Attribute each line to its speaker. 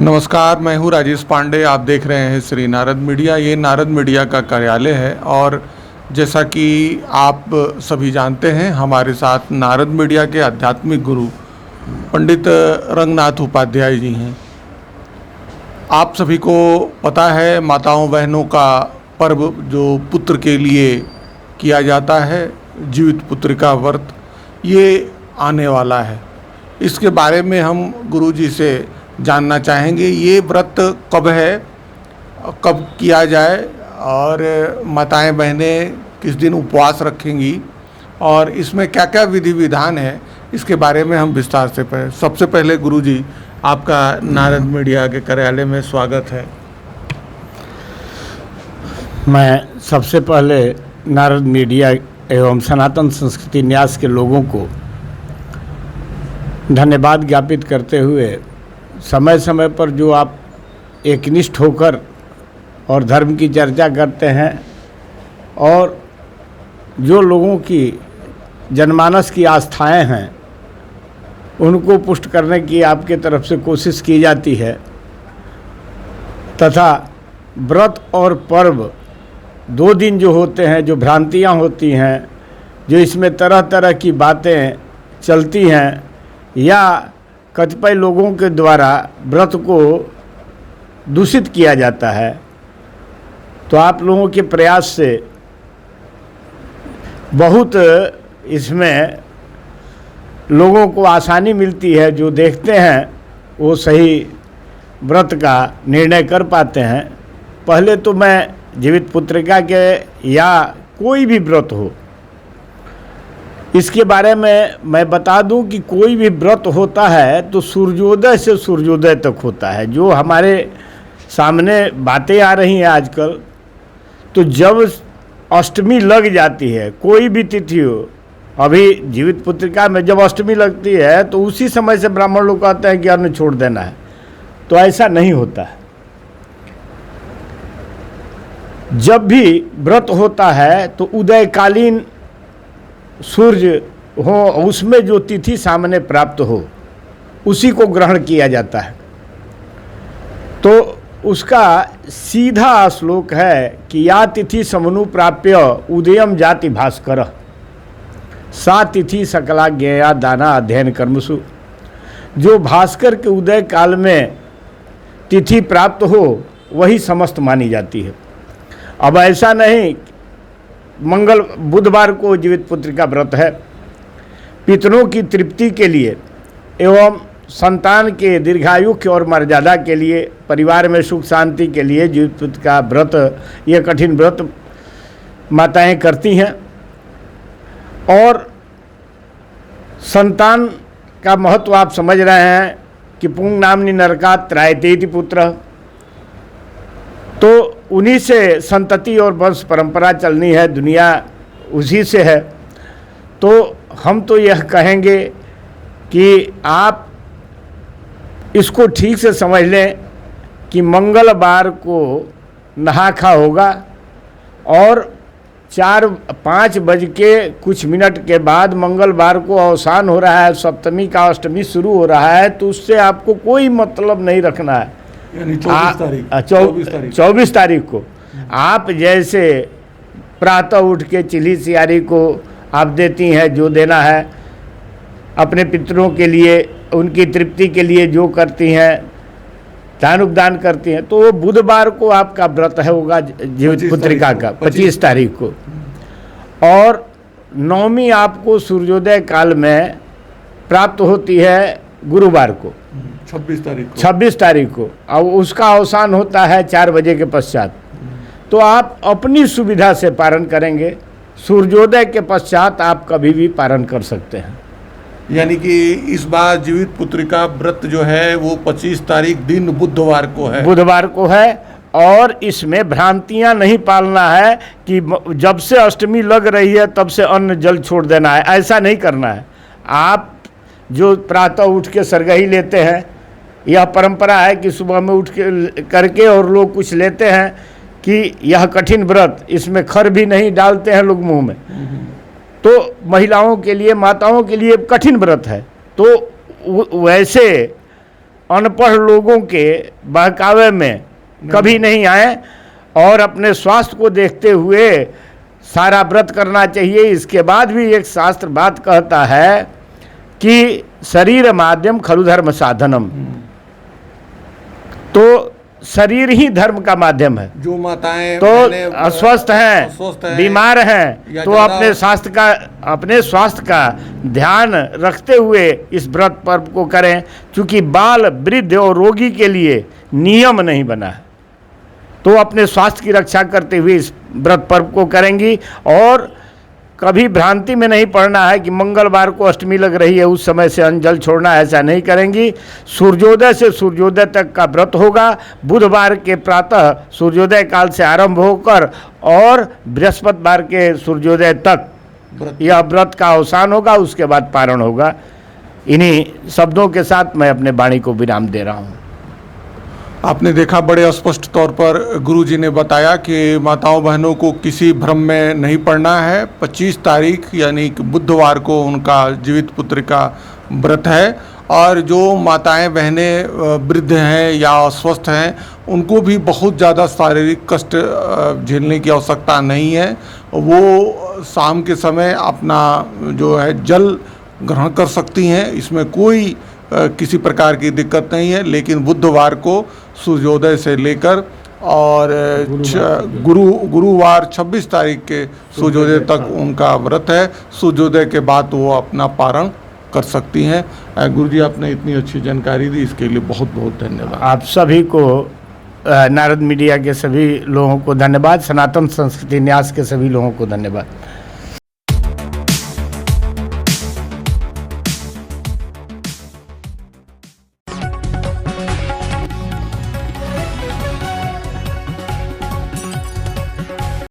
Speaker 1: नमस्कार, मैं हूँ राजेश पांडे। आप देख रहे हैं श्री नारद मीडिया। ये नारद मीडिया का कार्यालय है और जैसा कि आप सभी जानते हैं, हमारे साथ नारद मीडिया के आध्यात्मिक गुरु पंडित रंगनाथ उपाध्याय जी हैं। आप सभी को पता है, माताओं बहनों का पर्व जो पुत्र के लिए किया जाता है, जीवित पुत्र का व्रत, ये आने वाला है। इसके बारे में हम गुरु जी से जानना चाहेंगे। ये व्रत कब है, कब किया जाए और माताएं बहनें किस दिन उपवास रखेंगी और इसमें क्या क्या विधि विधान है, इसके बारे में हम विस्तार से सबसे पहले गुरु जी, आपका नारद मीडिया के कार्यालय में स्वागत है।
Speaker 2: मैं सबसे पहले नारद मीडिया एवं सनातन संस्कृति न्यास के लोगों को धन्यवाद ज्ञापित करते हुए, समय समय पर जो आप एकनिष्ठ होकर और धर्म की चर्चा करते हैं और जो लोगों की जनमानस की आस्थाएं हैं उनको पुष्ट करने की आपके तरफ से कोशिश की जाती है, तथा व्रत और पर्व 2 दिन जो होते हैं, जो भ्रांतियां होती हैं, जो इसमें तरह तरह की बातें चलती हैं या कतिपय लोगों के द्वारा व्रत को दूषित किया जाता है, तो आप लोगों के प्रयास से बहुत इसमें लोगों को आसानी मिलती है। जो देखते हैं वो सही व्रत का निर्णय कर पाते हैं। पहले तो मैं जीवित पुत्रिका के या कोई भी व्रत हो, इसके बारे में मैं बता दूं कि कोई भी व्रत होता है तो सूर्योदय से सूर्योदय तक होता है। जो हमारे सामने बातें आ रही हैं आजकल, तो जब अष्टमी लग जाती है, कोई भी तिथि हो, अभी जीवित पुत्रिका में जब अष्टमी लगती है तो उसी समय से ब्राह्मण लोग कहते हैं कि अन्न छोड़ देना है। तो ऐसा नहीं होता है। जब भी व्रत होता है तो उदयकालीन सूर्य हो, उसमें जो तिथि सामने प्राप्त हो उसी को ग्रहण किया जाता है। तो उसका सीधा श्लोक है कि या तिथि समनु प्राप्य उदयम जाति भास्कर सा तिथि सकला ज्ञेया दाना अध्ययन कर्मसु। जो भास्कर के उदय काल में तिथि प्राप्त हो वही समस्त मानी जाती है। अब ऐसा नहीं, मंगल बुधवार को जीवित पुत्र का व्रत है, पितरों की तृप्ति के लिए एवं संतान के दीर्घायु और मर्यादा के लिए, परिवार में सुख शांति के लिए जीवित पुत्र का व्रत, ये कठिन व्रत माताएं करती हैं। और संतान का महत्व आप समझ रहे हैं कि पुंग नामनी नरका त्रायतेति पुत्र, तो उन्हीं से संतति और वंश परंपरा चलनी है, दुनिया उसी से है। तो हम तो यह कहेंगे कि आप इसको ठीक से समझ लें कि मंगलवार को नहा खा होगा और 4-5 बज के कुछ मिनट के बाद मंगलवार को अवसान हो रहा है, सप्तमी का अष्टमी शुरू हो रहा है, तो उससे आपको कोई मतलब नहीं रखना है।
Speaker 1: यानी 24
Speaker 2: तारीख को आप जैसे प्रातः उठ के चिल्ली सियारी को आप देती हैं, जो देना है अपने पितरों के लिए, उनकी तृप्ति के लिए जो करती हैं, दान उपदान करती हैं, तो वो बुधवार को आपका व्रत है होगा जीवित पुत्रिका का 25 तारीख को। और नवमी आपको सूर्योदय काल में प्राप्त होती है गुरुवार को, 26 तारीख को। अब उसका अवसान होता है 4 बजे के पश्चात। तो आप अपनी सुविधा से पारण करेंगे, सूर्योदय के पश्चात आप कभी भी पारण कर सकते हैं।
Speaker 1: यानी कि इस बार जीवित पुत्रिका व्रत जो है वो 25 तारीख दिन बुधवार को है। और इसमें भ्रांतियां नहीं पालना है कि जब से अष्टमी लग रही है तब से अन्न जल छोड़ देना है, ऐसा नहीं करना है। आप जो प्रातः उठ के सरगही लेते हैं, यह परंपरा है कि सुबह में उठ के करके और लोग कुछ लेते हैं कि यह कठिन व्रत, इसमें खर भी नहीं डालते हैं लोग मुंह में, तो महिलाओं के लिए, माताओं के लिए कठिन व्रत है। तो वैसे
Speaker 2: अनपढ़ लोगों के बहकावे में कभी नहीं आए और अपने स्वास्थ्य को देखते हुए सारा व्रत करना चाहिए। इसके बाद भी एक शास्त्र बात कहता है कि शरीर माध्यम खलु धर्म साधनम, तो शरीर ही धर्म का माध्यम है।
Speaker 1: जो माताएं
Speaker 2: तो अस्वस्थ हैं, बीमार हैं, तो अपने स्वास्थ्य का ध्यान रखते हुए इस व्रत पर्व को करें, क्योंकि बाल, वृद्ध और रोगी के लिए नियम नहीं बना है। तो अपने स्वास्थ्य की रक्षा करते हुए इस व्रत पर्व को करेंगी। और कभी भ्रांति में नहीं पड़ना है कि मंगलवार को अष्टमी लग रही है उस समय से अन्न जल छोड़ना, ऐसा नहीं करेंगी। सूर्योदय से सूर्योदय तक का व्रत होगा। बुधवार के प्रातः सूर्योदय काल से आरंभ होकर और बृहस्पतिवार के सूर्योदय तक यह व्रत का अवसान होगा, उसके बाद पारण होगा। इन्हीं शब्दों के साथ मैं अपने वाणी को विराम दे रहा हूँ।
Speaker 1: आपने देखा बड़े स्पष्ट तौर पर गुरुजी ने बताया कि माताओं बहनों को किसी भ्रम में नहीं पड़ना है। 25 तारीख यानी कि बुधवार को उनका जीवित पुत्र का व्रत है। और जो माताएं बहनें वृद्ध हैं या अस्वस्थ हैं, उनको भी बहुत ज़्यादा शारीरिक कष्ट झेलने की आवश्यकता नहीं है। वो शाम के समय अपना जो है जल ग्रहण कर सकती हैं, इसमें कोई किसी प्रकार की दिक्कत नहीं है। लेकिन बुधवार को सूर्योदय से लेकर और गुरुवार 26 तारीख के सूर्योदय तक उनका व्रत है। सूर्योदय के बाद वो अपना पारण कर सकती हैं। गुरुजी, आपने इतनी अच्छी जानकारी दी, इसके लिए बहुत बहुत धन्यवाद।
Speaker 2: आप सभी को, नारद मीडिया के सभी लोगों को धन्यवाद। सनातन संस्कृति न्यास के सभी लोगों को धन्यवाद।